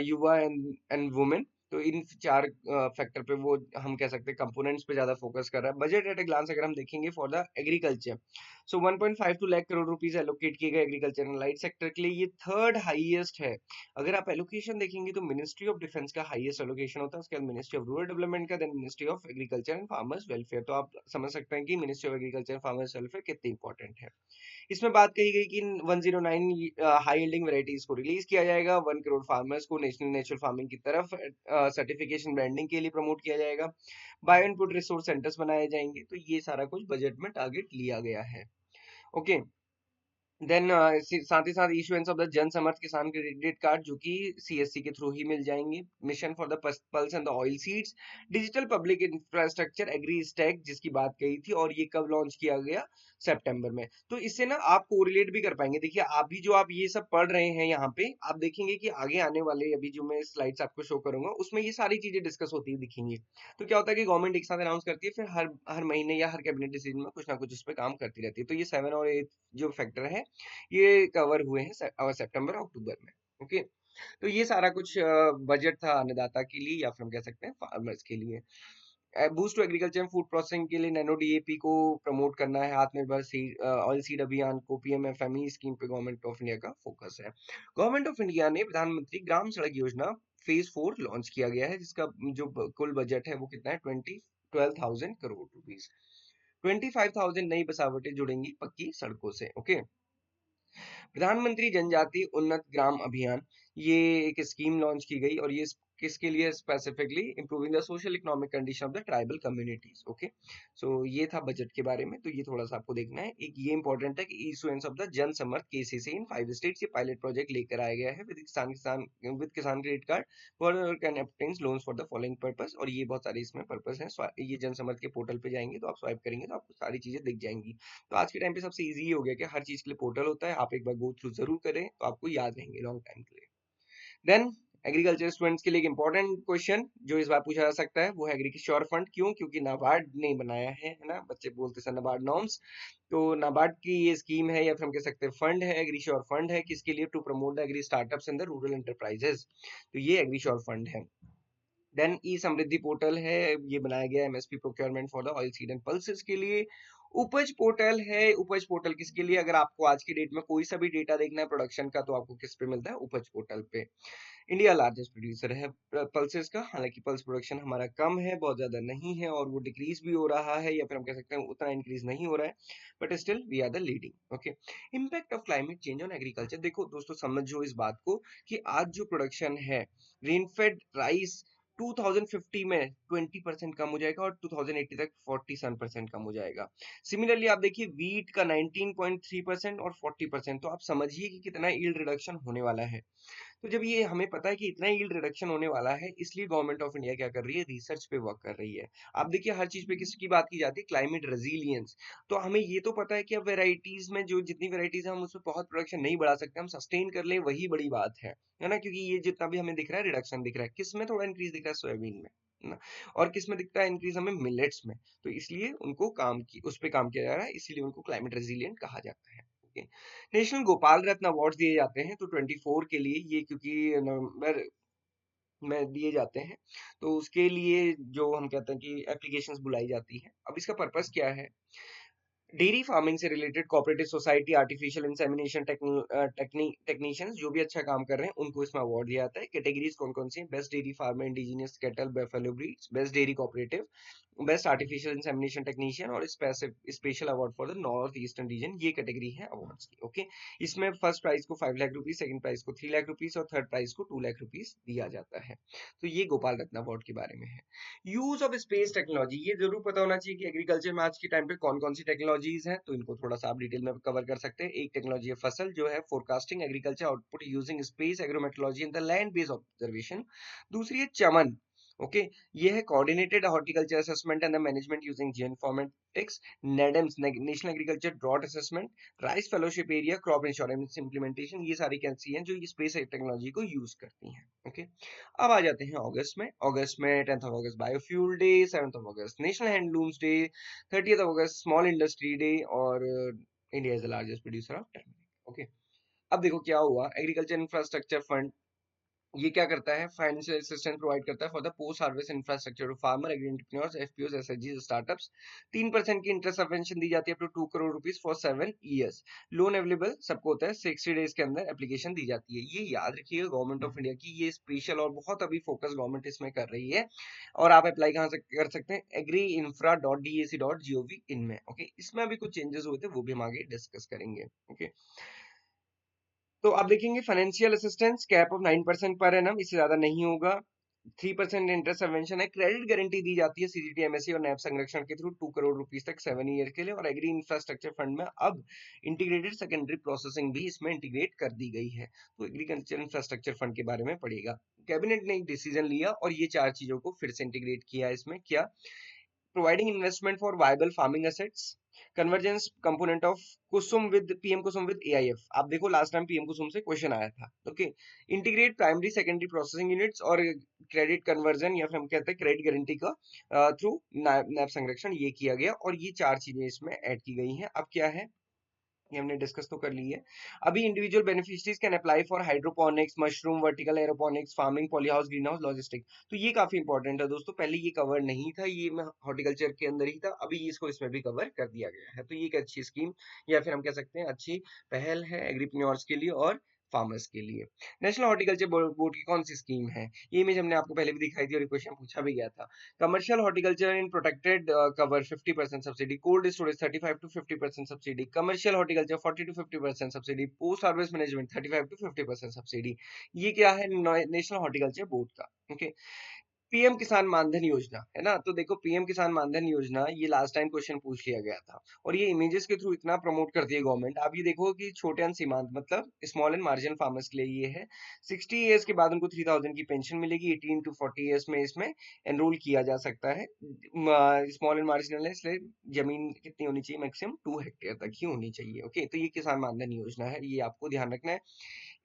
S1: युवा एंड वुमेन। तो इन 4 फैक्टर पे वो हम कह सकते हैं कंपोनेंट्स पे ज्यादा फोकस कर रहा है। बजट एट ए ग्लांस अगर हम देखेंगे for the agriculture, so 1.52 lakh crore rupees allocate किए गए एग्रीकल्चर एंड लाइट सेक्टर के लिए। ये थर्ड हाईएस्ट है। अगर आप एलोकेशन देखेंगे तो मिनिस्ट्री ऑफ डिफेंस का हाईएस्ट एलोकेशन होता है, उसके बाद मिनिस्ट्री ऑफ रूरल डेवलपमेंट का, then ministry of agriculture and farmers welfare. तो आप समझ सकते हैं कि ministry of agriculture and farmers welfare कितनी इंपॉर्टेंट है। इसमें बात कही गई कि 109 हाई यील्डिंग वेराइटीज को रिलीज किया जाएगा। 1 करोड़ फार्मर्स को नेशनल नेचुरल फार्मिंग की तरफ सर्टिफिकेशन ब्रांडिंग के लिए प्रमोट किया जाएगा। बायो इनपुट रिसोर्स सेंटर्स बनाए जाएंगे। तो ये सारा कुछ बजट में टारगेट लिया गया है। ओके। देन साथ ही साथ इशुएंस ऑफ द जन समर्थ किसान क्रेडिट कार्ड, जो कि CSC के थ्रू ही मिल जाएंगे। Mission for the pulse and the oil seeds, digital public infrastructure agri stack जिसकी बात कही थी, और ये कब लॉन्च किया गया, सितंबर में। तो इससे ना आप कोरिलेट भी कर पाएंगे। देखिए आप भी जो आप ये सब पढ़ रहे हैं यहाँ पे, आप देखेंगे कि आगे आने वाले अभी जो मैं स्लाइड्स आपको शो करूंगा उसमें ये सारी चीजें डिस्कस होती हुई दिखेंगी। तो क्या होता है कि गवर्नमेंट एक साथ अनाउंस करती है, फिर हर हर महीने या हर कैबिनेट डिसीजन में कुछ ना कुछ इस पे काम करती रहती है। तो ये 7 और 8 जो फैक्टर है ये कवर हुए हैं सितंबर अक्टूबर में। ओके, तो ये सारा कुछ बजट था अन्नदाता के लिए या फिर हम कह सकते हैं फार्मर्स के लिए। Boost to agriculture and food processing के लिए नैनो डीएपी को प्रमोट करना है, आत्मनिर्भर सीड ऑयल सीड अभियान को पीएमएफएमई स्कीम पे गवर्नमेंट ऑफ इंडिया का फोकस है। गवर्नमेंट ऑफ इंडिया ने प्रधानमंत्री ग्राम सड़क योजना फेज 4 लॉन्च किया गया है, जिसका जो कुल बजट है वो कितना है, 12,000 करोड़ रुपीज। 25,000 नई बसावटें जुड़ेंगी पक्की सड़कों से। ओके, प्रधानमंत्री जनजाति उन्नत ग्राम अभियान, ये एक स्कीम लॉन्च की गई और ये किसके लिए, specifically improving the social economic condition of the tribal communities. Okay, so ये था बजट के बारे में, तो ये थोड़ा सा आपको देखना है। एक ये इंपॉर्टेंट है कि इशुएंस ऑफ द जन समर्थ केसीसी इन 5 स्टेट्स, ये पायलट प्रोजेक्ट लेकर आया गया है विद किसान credit card for can obtain loans for the following purpose. और ये बहुत सारे इसमें पर्पस हैं। ये जन समर्थ के पोर्टल पे जाएंगे तो आप स्वाइप करेंगे तो आपको सारी चीजें दिख जाएंगी। तो आज के टाइम पे सबसे इजी हो गया कि हर चीज के लिए पोर्टल होता है, आप एक बार गो थ्रू जरूर करें तो आपको याद रहेंगे लॉन्ग टाइम के लिए। देन एग्रीकल्चर स्टूडेंट्स के लिए एक इंपॉर्टेंट क्वेश्चन जो इस बार पूछा जा सकता है वो है एग्रीकल्चर फंड। क्यों? क्योंकि नाबार्ड ने बनाया है ना, बच्चे बोलते हैं नाबार्ड नॉर्म्स। तो नाबार्ड की ये स्कीम है या फिर हम कह सकते हैं फंड है, एग्रीश्योर फंड है, किसके लिए? To promote the agri startups in the rural enterprises. तो ये एग्रीश्योर फंड है। देन ई समृद्धि पोर्टल है, ये बनाया गया MSP procurement for the oil seed and pulses के लिए। उपज पोर्टल है, उपज पोर्टल किसके लिए? अगर आपको आज की डेट में कोई सा भी डेटा देखना है प्रोडक्शन का तो आपको किस पे मिलता है? उपज पोर्टल पे। इंडिया लार्जेस्ट प्रोड्यूसर है पल्सेस का, हालांकि पल्स प्रोडक्शन हमारा कम है, बहुत ज्यादा नहीं है, और वो डिक्रीज भी हो रहा है या फिर हम कह सकते हैं उतना इंक्रीज नहीं हो रहा है, but still we are the leading. Okay, impact of climate change on agriculture. देखो दोस्तों, समझो इस बात को कि आज जो प्रोडक्शन है रेनफेड राइस 2050 में 20% कम हो जाएगा और 2080 तक 47% कम हो जाएगा। सिमिलरली आप देखिए वीट का 19.3% और 40%, तो आप समझिए कि कितना यील्ड रिडक्शन होने वाला है। तो जब ये हमें पता है कि इतना यील्ड रिडक्शन होने वाला है, इसलिए गवर्नमेंट ऑफ इंडिया क्या कर रही है? रिसर्च पे वर्क कर रही है। आप देखिए हर चीज पे किसकी बात की जाती है? Climate resilience. तो हमें ये तो पता है कि अब वेराइटीज में जो जितनी वेराइटीज है हम उसमें बहुत प्रोडक्शन नहीं बढ़ा सकते, हम सस्टेन कर ले वही बड़ी बात है ना? क्योंकि ये जितना भी हमें दिख रहा है रिडक्शन दिख रहा है, किस में थोड़ा इंक्रीज दिख रहा है? सोयाबीन में, है ना? और किस में दिखता है इंक्रीज? हमें मिलेट्स में। तो इसलिए उनको उस पे काम किया जा रहा है, इसीलिए उनको क्लाइमेट रेजिलियंट कहा जाता है। नेशनल गोपाल रत्न अवार्ड दिए जाते हैं तो 24 के लिए, ये क्योंकि नवंबर में दिए जाते हैं, तो उसके लिए जो हम कहते हैं कि एप्लीकेशंस बुलाई जाती है। अब इसका पर्पस क्या है? डेयरी फार्मिंग से related cooperative society, artificial insemination technicians जो भी अच्छा काम कर रहे हैं उनको इसमें अवार्ड दिया जाता है। कैटेगरीज कौन कौन सी हैं? Best dairy farmer, indigenous cattle buffalo breeds, best dairy cooperative, best artificial insemination technician और special award for the north eastern region. ये कैटेगरी है अवार्ड्स की। ओके, इसमें फर्स्ट प्राइज को 5 लाख रुपीज, सेकंड प्राइज को 3 लाख रुपीज और थर्ड प्राइज को 2 lakh rupees दिया जाता है। तो ये गोपाल रत्न अवार्ड के बारे में है। यूज ऑफ स्पेस टेक्नोलॉजी, ये जरूर पता होना चाहिए कि एग्रीकल्चर में आज के टाइम पे कौन कौन सी टेक्नोलॉजीज हैं, तो इनको थोड़ा सा आप डिटेल में कवर कर सकते हैं। एक टेक्नोलॉजी है फसल, जो है forecasting agriculture output using space agrometeorology in the land based observation. दूसरी है चमन। ओके, ये है coordinated horticulture assessment and the management using geoinformatics. NADAMS, national agriculture drought assessment. Rice fellowship area, crop insurance implementation. ये सारी कैसी हैं जो ये स्पेस टेक्नोलॉजी को यूज करती हैं। ओके, अब आ जाते हैं अगस्त में। अगस्त में 10th of August biofuel day, 7th of August national handlooms day, 30th of August small industry day और India is the largest producer of turmeric. Okay, अब देखो क्या हुआ। एग्रीकल्चर इंफ्रास्ट्रक्चर फंड ये क्या करता है? फाइनेंशियल असिस्टेंस प्रोवाइड करता है for the post harvest infrastructure to farmer, agri entrepreneurs, FPOs, SHG, startups. 3% की इंटरेस्ट सबवेंशन दी जाती है up to 2 crore rupees for 7 years. Loan available सबको होता है, 60 डेज के अंदर एप्लीकेशन दी जाती है। ये याद रखिएगा, गवर्नमेंट ऑफ इंडिया की ये स्पेशल और बहुत अभी फोकस गवर्नमेंट इसमें कर रही है। और आप अप्लाई कहाँ से कर सकते हैं? agriinfra.dac.gov इनमें। ओके, इसमें अभी कुछ चेंजेस हुए थे, वो भी हम आगे डिस्कस करेंगे। ओके, तो आप देखेंगे financial assistance cap of 9% per annum, इससे ज्यादा नहीं होगा। 3% इंटरेस्ट सबवेंशन है। क्रेडिट गारंटी दी जाती है सीजीटी, एमएससी और नैब संरक्षण के थ्रू 2 करोड़ रुपीस तक 7 ईयर के लिए। और एग्री इंफ्रास्ट्रक्चर फंड में अब इंटीग्रेटेड सेकेंडरी प्रोसेसिंग भी इसमें इंटीग्रेट कर दी गई है। तो एग्रीकल्चर इंफ्रास्ट्रक्चर फंड के बारे में पढ़िएगा। कैबिनेट ने एक डिसीजन लिया और ये 4 चीजों को फिर से इंटीग्रेट किया। इसमें क्या? providing investment for viable farming assets, convergence component of Kusum with PM Kusum with AIF. आप देखो लास्ट टाइम पीएम कुसुम से क्वेश्चन आया था। Okay, integrate primary secondary processing units और क्रेडिट कन्वर्जन या फिर हम कहते हैं क्रेडिट गारंटी का थ्रू नैब संरक्षण, ये किया गया और ये 4 चीजें इसमें ऐड की गई हैं। अब क्या है? ये हमने डिस्कस तो कर ली है। अभी individual beneficiaries can apply for hydroponics, mushroom, vertical aeroponics, farming, polyhouse, green house, logistic. तो ये काफी इंपॉर्टेंट है दोस्तों, पहले ये कवर नहीं था, ये में हॉर्टिकल्चर के अंदर ही था, अभी इसको इसमें भी कवर कर दिया गया है। तो ये एक अच्छी स्कीम या फिर हम कह सकते हैं अच्छी पहल है एग्रीप्रेन्योर्स के लिए और फार्मर्स के लिए। नेशनल हॉर्टिकल्चर बोर्ड की कौन सी स्कीम है? ये इमेज हमने आपको पहले भी दिखाई थी और क्वेश्चन पूछा भी गया था। Commercial horticulture in protected cover 50% subsidy, cold storage 35 to 50% subsidy, commercial horticulture 40 to 50% subsidy, post harvest management 35 to 50% subsidy. ये क्या है? नेशनल हॉर्टिकल्चर बोर्ड का। ओके, पीएम किसान मानधन योजना है ना, तो देखो पीएम किसान मानधन योजना, ये लास्ट टाइम क्वेश्चन पूछ लिया गया था और ये इमेजेस के थ्रू इतना प्रमोट करती है गवर्नमेंट। आप ये देखो कि छोटे एंड सीमांत मतलब स्मॉल एंड मार्जिनल फार्मर्स के लिए ये है। 60 ईयर्स के बाद उनको 3000 की पेंशन मिलेगी। 18 to 40 ईयर्स में इसमें एनरोल किया जा सकता है। स्मॉल एंड मार्जिनल है इसलिए जमीन कितनी होनी चाहिए? मैक्सिमम 2 हेक्टेयर तक ही होनी चाहिए। ओके, तो ये किसान मानधन योजना है, ये आपको ध्यान रखना है।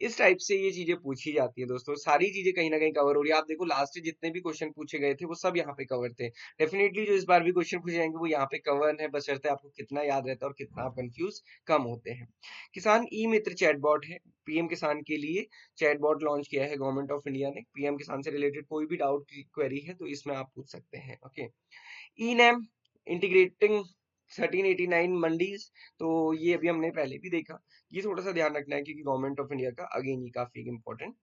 S1: इस टाइप से ये चीजें पूछी जाती है दोस्तों, सारी चीजें कहीं ना कहीं कवर हो रही है। आप देखो लास्ट जितने भी क्वेश्चन पूछे गए थे वो सब यहाँ पे कवर थे। डेफिनेटली जो इस बार भी क्वेश्चन पूछे जाएंगे वो यहाँ पे कवर है, बशर्ते आपको कितना याद रहता है और कितना आप कंफ्यूज कम होते हैं। किसान ई मित्र चैटबॉट है, पीएम किसान के लिए चैटबॉट लॉन्च किया है गवर्नमेंट ऑफ इंडिया ने। पीएम किसान से रिलेटेड कोई भी डाउट की क्वेरी है तो इसमें आप पूछ सकते हैं। Okay, e NAM integrating 1389 mandis, तो ये अभी हमने पहले भी देखा। ये थोड़ा सा ध्यान रखना है क्योंकि गवर्नमेंट ऑफ इंडिया का अगेन ये काफी इंपॉर्टेंट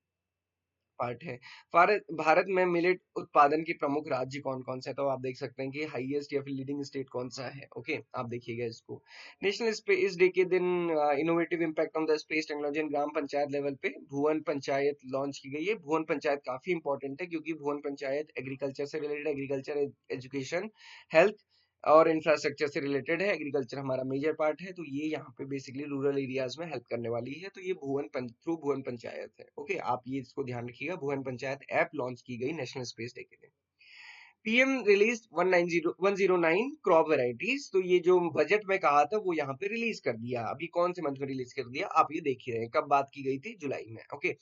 S1: पार्ट है। भारत भारत में मिलेट उत्पादन के प्रमुख राज्य कौन कौन से हैं? तो आप देख सकते हैं कि हाईएस्ट या फिर लीडिंग स्टेट कौन सा है। ओके, आप देखिएगा इसको। नेशनल स्पेस डे के दिन innovative impact on the space technology and gram panchayat level पे भुवन पंचायत लॉन्च की गई है। भुवन पंचायत काफी इंपॉर्टेंट है क्योंकि भुवन पंचायत एग्रीकल्चर से रिलेटेड, एग्रीकल्चर एजुकेशन, हेल्थ और इंफ्रास्ट्रक्चर से रिलेटेड है। एग्रीकल्चर हमारा मेजर पार्ट है, तो ये यहाँ पे बेसिकली रूरल एरियाज में हेल्प करने वाली है। तो ये थ्रू भुवन पंचायत है। ओके, आप ये इसको ध्यान रखिएगा। भुवन पंचायत ऐप लॉन्च की गई नेशनल स्पेस डे के लिए। पीएम रिलीज 109 क्रॉप वेराइटीज, तो ये जो बजट में कहा था वो यहाँ पे रिलीज कर दिया। अभी कौन से मंथ में रिलीज कर दिया आप ये देख ही रहे हैं, कब बात की गई थी? जुलाई में। ओके,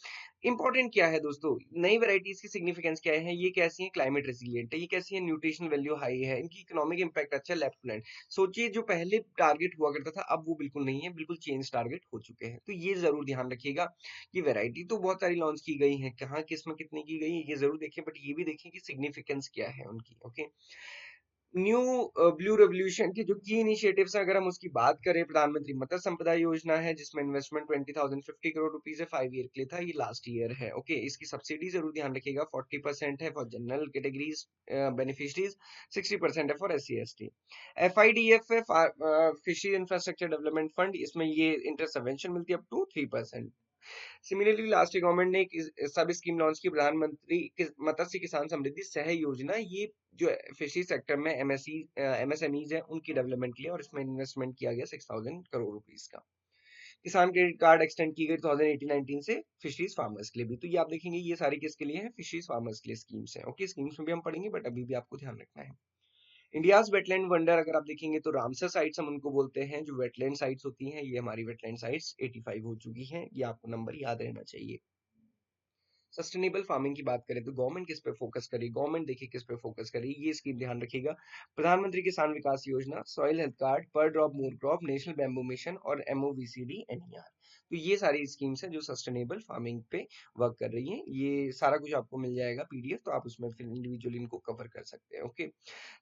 S1: इंपॉर्टेंट क्या है दोस्तों, नई वेराइटीज की सिग्निफिकेंस क्या है? ये कैसी है? क्लाइमेट रेसिलिएंट है, ये कैसी है? न्यूट्रिशन वैल्यू हाई है, इनकी इकोनॉमिक इंपैक्ट अच्छा, लेफ्ट लैंड। सोचिए जो पहले टारगेट हुआ करता था अब वो बिल्कुल नहीं है, बिल्कुल चेंज टारगेट हो चुके हैं। तो ये जरूर ध्यान रखिएगा कि वैरायटी तो बहुत सारी लॉन्च की गई है, कहाँ किस में कितनी की गई है ये जरूर देखें, बट ये भी देखें कि सिग्निफिकेंस क्या है उनकी। ओके, न्यू ब्लू रेवोल्यूशन के जो की इनिशिएटिव्स हैं, अगर हम उसकी बात करें, प्रधानमंत्री मत्स्य संपदा योजना है जिसमें इन्वेस्टमेंट 20,050 करोड़ रुपीस है 5 ईयर के लिए था, ये लास्ट ईयर है। ओके, इसकी सब्सिडी जरूर ध्यान रखिएगा, 40% है फॉर जनरल कैटेगरीज बेनिफिशरीज, 60% है फॉर SC ST। FIDF है फिशरी इंफ्रास्ट्रक्चर डेवलपमेंट फंड, इसमें ये इंटर सबवेंशन मिलती है up to 3%। Similarly last government ने एक सब स्कीम लॉन्च की, प्रधानमंत्री मत्स्य किसान समृद्धि सह योजना, ये जो फिशरी सेक्टर में MSMEs है उनकी डेवलपमेंट के लिए, और इसमें इन्वेस्टमेंट किया गया 6000 करोड़ रुपीस का। किसान क्रेडिट कार्ड एक्सटेंड की गई 2018-19 से फिशरीज फार्मर्स के लिए भी। तो ये आप देखेंगे ये सारी किसके लिए है? फिशरीज फार्मर्स के लिए स्कीम्स है। ओके, स्कीम्स में भी हम पढ़ेंगे बट अभी भी आपको ध्यान रखना है। इंडियाज वेटलैंड वंडर अगर आप देखेंगे तो रामसर साइट्स हम उनको बोलते हैं, जो वेटलैंड साइट्स होती हैं, ये हमारी वेटलैंड साइट्स 85 हो चुकी हैं, ये आपको नंबर याद रहना चाहिए। सस्टेनेबल फार्मिंग की बात करें तो गवर्नमेंट किस पे फोकस करी? गवर्नमेंट देखिए किस पे फोकस करी, ये स्कीम ध्यान रखिएगा। प्रधानमंत्री किसान विकास योजना, सॉइल हेल्थ कार्ड, पर drop more crop, national bamboo mission और MOVCD NER। तो ये सारी स्कीम्स हैं जो सस्टेनेबल फार्मिंग पे वर्क कर रही हैं। ये सारा कुछ आपको मिल जाएगा PDF, तो आप उसमें फिर इंडिविजुअली इनको कवर कर सकते हैं। ओके,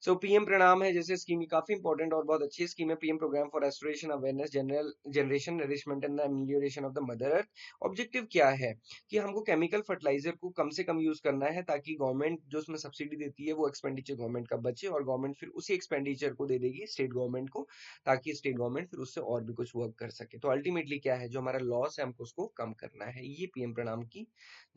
S1: सो पीएम प्रणाम है जैसे स्कीम, काफी इंपॉर्टेंट और बहुत अच्छी स्कीम है। PM programme for restoration awareness general generation nourishment and the amelioration of the mother earth. Objective क्या है कि हमको केमिकल फर्टिलाइजर को कम से कम यूज करना है, ताकि गवर्नमेंट जो उसमें सब्सिडी देती है वो एक्सपेंडिचर गवर्नमेंट का बचे और गवर्नमेंट फिर उसी एक्सपेंडिचर को दे देगी स्टेट गवर्नमेंट को, ताकि स्टेट गवर्नमेंट फिर उससे और भी कुछ वर्क कर सके। तो अल्टीमेटली क्या है, जो हमारा लॉस है हमको उसको कम करना है, ये पीएम प्रणाम की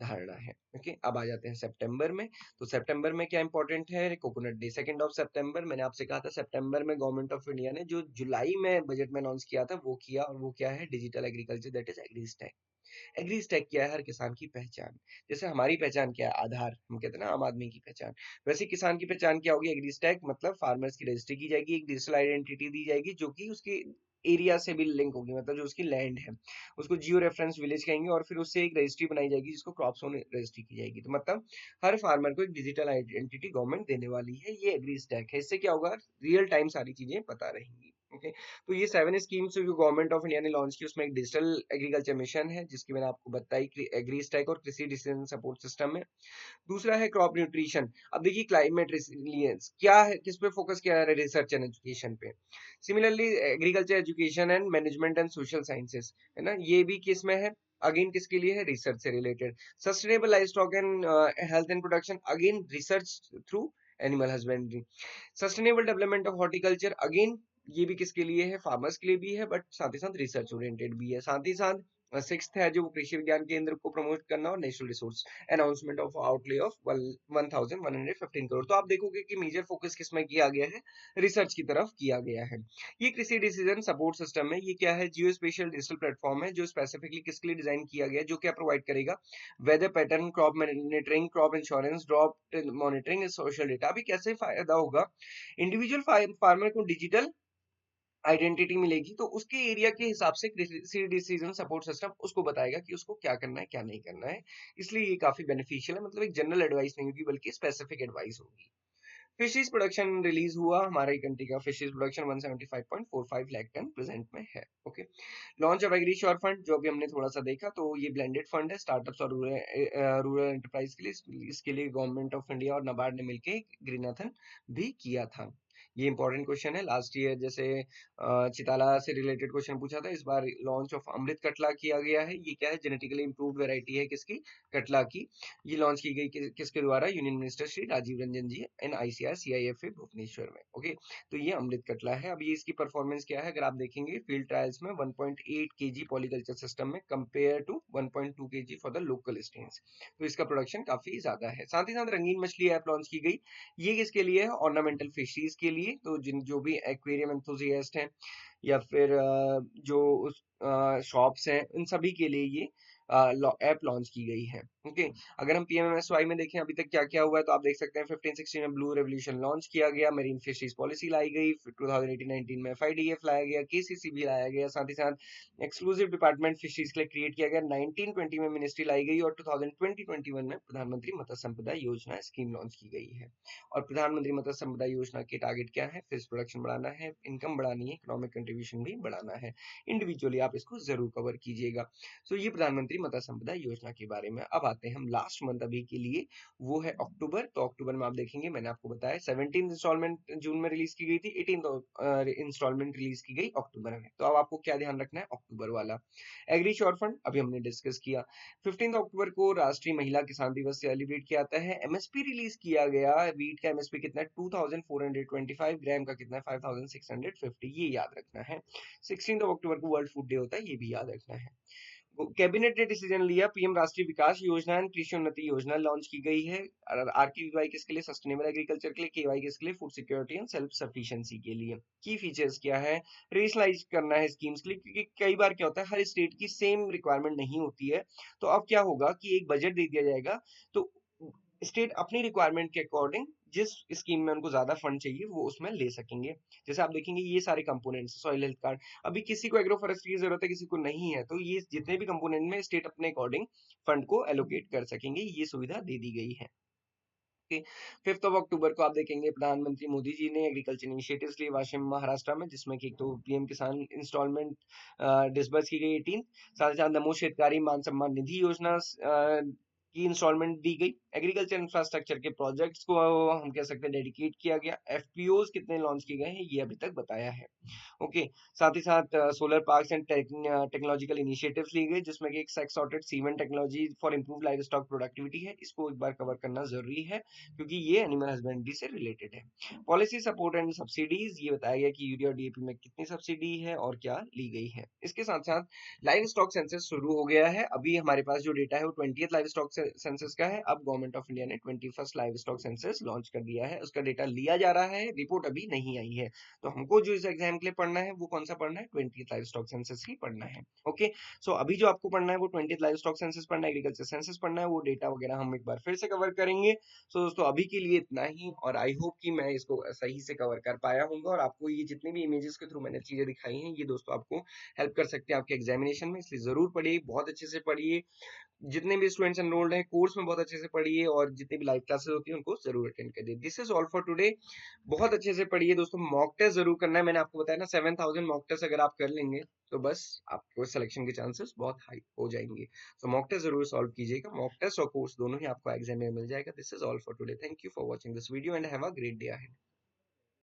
S1: धारणा है। ओके, अब आ जाते हैं सितंबर में। तो सितंबर में क्या इंपॉर्टेंट है? कोकोनट डे, 2 सितंबर। मैंने आपसे कहा था सितंबर में गवर्नमेंट ऑफ इंडिया ने जो जुलाई में बजट में अनाउंस किया था वो किया, और वो क्या है? Digital agriculture, that is AgriStack. AgriStack क्या है? हर किसान की पहचान। जैसे हमारी पहचान क्या है? आधार, हम कहते हैं ना आम आदमी की पहचान, वैसे किसान की पहचान क्या होगी? एग्रीस्टैक, मतलब फार्मर्स की रजिस्ट्री की जाएगी, एक डिजिटल आइडेंटिटी दी जाएगी जो कि उसकी एरिया से भी लिंक होगी, मतलब जो उसकी लैंड है उसको जियो रेफरेंस विलेज कहेंगे, और फिर उससे एक रजिस्ट्री बनाई जाएगी जिसको क्रॉप जोन रजिस्ट्री की जाएगी। तो मतलब हर फार्मर को एक डिजिटल आइडेंटिटी गवर्नमेंट देने वाली है, ये एग्रीस्टैक है। इससे क्या होगा? रियल टाइम सारी चीजें पता रहेंगी। ओके। तो ये 7 स्कीम्स जो गवर्नमेंट ऑफ इंडिया ने लॉन्च की, उसमें एक डिजिटल एग्रीकल्चर मिशन है जिसकी मैंने आपको बताई, एग्री स्टैक और कृषि डिसीजन सपोर्ट सिस्टम है। दूसरा है क्रॉप न्यूट्रिशन। अब देखिए क्लाइमेट रिसिलियंस क्या है, किस पे फोकस किया जा रहा है, रिसर्च एंड एजुकेशन पे। Similarly agriculture education and management and social sciences, है ना, ये भी किस में है, अगेन किसके लिए है, रिसर्च से related. Sustainable life stock and health and production, again research through animal husbandry. Sustainable development of horticulture, again ये भी किसके लिए है, फार्मर्स के लिए भी है, बट साथ ही साथ रिसर्च ओरिएंटेड भी है। साथ ही साथ सिक्स्थ है जो कृषि विज्ञान केंद्र को प्रमोट करना और national resource announcement of outlay of 1115 crore. तो आप देखोगे कि मेजर फोकस किसमें किया गया है, रिसर्च की तरफ किया गया है। ये कृषि डिसीजन सपोर्ट सिस्टम है, ये क्या है, जियो स्पेशल डिजिटल प्लेटफॉर्म है जो स्पेसिफिकली किसके लिए डिजाइन किया गया है, जो क्या प्रोवाइड करेगा, weather pattern, crop monitoring, crop insurance, drop monitoring, social data. अभी कैसे फायदा होगा, इंडिविजुअल फार्मर को डिजिटल आइडेंटिटी मिलेगी, तो उसके एरिया के हिसाब से कृषि डिसीजन सपोर्ट सिस्टम उसको बताएगा कि उसको क्या करना है क्या नहीं करना है। इसलिए ये काफी बेनिफिशियल है, मतलब एक जनरल एडवाइस नहीं होगी बल्कि स्पेसिफिक एडवाइस होगी। फिशरीज प्रोडक्शन रिलीज हुआ, हमारी कंट्री का fisheries production 175.45 lakh tonne present में है। Okay. Launch of agri sure fund, जो अभी हमने थोड़ा सा देखा, तो ये ब्लेंडेड फंड है स्टार्टअप्स और रूरल एंटरप्राइज के लिए। इसके लिए गवर्नमेंट ऑफ इंडिया और नाबार्ड ने मिलकर ग्रीनाथन भी किया था। ये इंपॉर्टेंट क्वेश्चन है, लास्ट ईयर जैसे चिताला से रिलेटेड क्वेश्चन पूछा था, इस बार लॉन्च ऑफ अमृत कटला किया गया है। ये क्या है, जेनेटिकली इंप्रूव्ड वेराइटी है किसकी, कटला की। ये लॉन्च की गई किसके द्वारा, union minister Shri Rajiv Ranjan ji and ICR CIFA Bhubaneswar में। ओके। तो ये अमृत कटला है। अब ये इसकी परफॉर्मेंस क्या है, अगर आप देखेंगे फील्ड ट्रायल्स में 1.8 केजी पॉलीकल्चर सिस्टम में compare to 1.2 KG for the local strains, तो इसका प्रोडक्शन काफी ज्यादा है। साथ ही साथ रंगीन मछली ऐप लॉन्च की गई, ये किसके लिए है, ऑर्नामेंटल फिशरीज के लिए। तो जो भी एक्वेरियम एंथुजियास्ट हैं या फिर जो उस शॉप्स हैं, इन सभी के लिए ये ऐप लॉन्च की गई है। ओके। अगर हम पीएमएमएसवाई में देखें अभी तक क्या क्या हुआ है, तो आप देख सकते हैं 15-16 में ब्लू रेवोल्यूशन लॉन्च किया गया, मेरीन फिशरीज पॉलिसी लाई गई, फिर 2018-19 में एफआईडीएफ लाया गया, केसीसीबी लाया गया, साथ ही साथ एक्सक्लूसिव डिपार्टमेंट फिशरीज के लिए क्रिएट किया गया, 1920 में मिनिस्ट्री लाई गई, और 2020-21 में प्रधानमंत्री मत्स्य संपदा योजना स्कीम लॉन्च की गई है। और प्रधानमंत्री मत्स्य संपदा योजना के टारगेट क्या है, फिश प्रोडक्शन बढ़ाना है, इनकम बढ़ानी है, इकोनॉमिक कंट्रीब्यूशन भी बढ़ाना है। इंडिविजुअली आप इसको जरूर कवर कीजिएगा। सो ये प्रधानमंत्री मत्स्य संपदा योजना के बारे में। अब आते हैं हम लास्ट मंथ अभी के लिए, वो है अक्टूबर। तो अक्टूबर में आप देखेंगे, मैंने आपको बताया 17 इंस्टॉलमेंट जून में रिलीज की गई थी, 18 इंस्टॉलमेंट रिलीज की गई अक्टूबर में। तो अब आपको क्या ध्यान रखना है, अक्टूबर वाला। एग्री श्योर फंड अभी हमने डिस्कस किया। 15 अक्टूबर को राष्ट्रीय महिला किसान दिवस सेलिब्रेट किया जाता है। एमएसपी रिलीज किया गया, वीट का एमएसपी कितना है, 2425, ग्राम का कितना है, 5650, ये याद रखना है। 16 अक्टूबर को वर्ल्ड फूड डे होता है, ये भी याद रखना है। कैबिनेट ने डिसीजन लिया, पीएम राष्ट्रीय विकास योजना एंड कृषि उन्नति योजना लॉन्च की गई है। आरकेवीवाई किसके लिए, सस्टेनेबल एग्रीकल्चर के लिए, केवाई किसके लिए, food security and self sufficiency के लिए। की फीचर्स क्या है, रीजनलाइज करना है स्कीम्स के लिए, क्योंकि कई बार क्या होता है, हर स्टेट की सेम रिक्वायरमेंट नहीं होती है। तो अब क्या होगा कि एक बजट दे दिया जाएगा, तो स्टेट अपनी रिक्वायरमेंट के अकॉर्डिंग जिस स्कीम में उनको ज्यादा फंड चाहिए वो उसमें ले सकेंगे। जैसे आप देखेंगे ये सारे कंपोनेंट्स, सॉइल हेल्थ कार्ड, अभी किसी को एग्रो फॉरेस्ट्री की जरूरत है, किसी को नहीं है, तो ये जितने भी कंपोनेंट में स्टेट अपने अकॉर्डिंग फंड को एलोकेट कर सकेंगे, ये सुविधा दे दी गई है। 5 अक्टूबर को आप देखेंगे प्रधानमंत्री मोदी जी ने एग्रीकल्चर इनिशिएटिव्स लिए वाशिम महाराष्ट्र में, जिसमें कि एक तो पीएम किसान इंस्टॉलमेंट डिसबर्स की गई 18, साथ ही साथ नमो शेतकारी मान सम्मान निधि योजना की इंस्टॉलमेंट दी गई। एग्रीकल्चर इंफ्रास्ट्रक्चर के प्रोजेक्ट्स को हम कह सकते हैं डेडिकेट किया गया। एफपीओज कितने लॉन्च किए गए हैं ये अभी तक बताया है। ओके। साथ ही साथ solar parks and technological initiatives लिए गए, जिसमें कि एक sex sorted cement technology for improve live stock productivity है, इसको एक बार कवर करना जरूरी है क्योंकि ये एनिमल हस्बेंड्री से रिलेटेड है। पॉलिसी सपोर्ट एंड सब्सिडीज, ये बताया गया कि यूरिया और डीएपी में कितनी सब्सिडी है और क्या ली गई है। इसके साथ साथ लाइव स्टॉक सेंसस शुरू हो गया है। अभी हमारे पास जो डेटा है वो 20th लाइव स्टॉक सेंसस का है। अब गवर्नमेंट ऑफ इंडिया ने 21st live stock census launch कर दिया है, उसका डेटा लिया जा रहा है, रिपोर्ट अभी नहीं आई है। तो हमको जो इस एग्जाम के लिए पढ़ना है वो कौन सा पढ़ना है, 20th लाइव स्टॉक सेंसस ही पढ़ना है। ओके। सो अभी जो आपको पढ़ना है वो 20th लाइव स्टॉक सेंसस पढ़ना है, एग्रीकल्चर सेंसस पढ़ना है, वो डेटा वगैरह हम एक बार फिर से कवर करेंगे। सो दोस्तों अभी के लिए इतना ही, और आई होप कि मैं इसको सही से कवर कर पाया हूँ, और आपको ये जितनी भी इमेजेस के थ्रू मैंने चीजें दिखाई हैं ये दोस्तों आपको हेल्प कर सकते हैं आपके एग्जामिनेशन में, इसलिए जरूर पढ़िए, बहुत अच्छे से पढ़िए। जितने भी स्टूडेंट्स एनरोल्ड हैं पढ़ें, कोर्स में बहुत अच्छे से पढ़िए और जितनी भी लाइव क्लासेस होती हैं उनको ज़रूर अटेंड करिए। This is all for today. बहुत अच्छे से पढ़िए दोस्तों, मॉक टेस्ट ज़रूर करना है। मैंने आपको बताया ना 7000 मॉक टेस्ट अगर आप कर लेंगे, तो बस आपको सिलेक्शन के चांसेस बहुत हाई हो जाएँगे। तो मॉक टेस्ट ज़रूर सॉल्व कीजिएगा। मॉक टेस्ट और कोर्स दोनों ही आपको एग्ज़ाम में मिल जाएगा। This is all for today. Thank you for watching this video and have a great day ahead.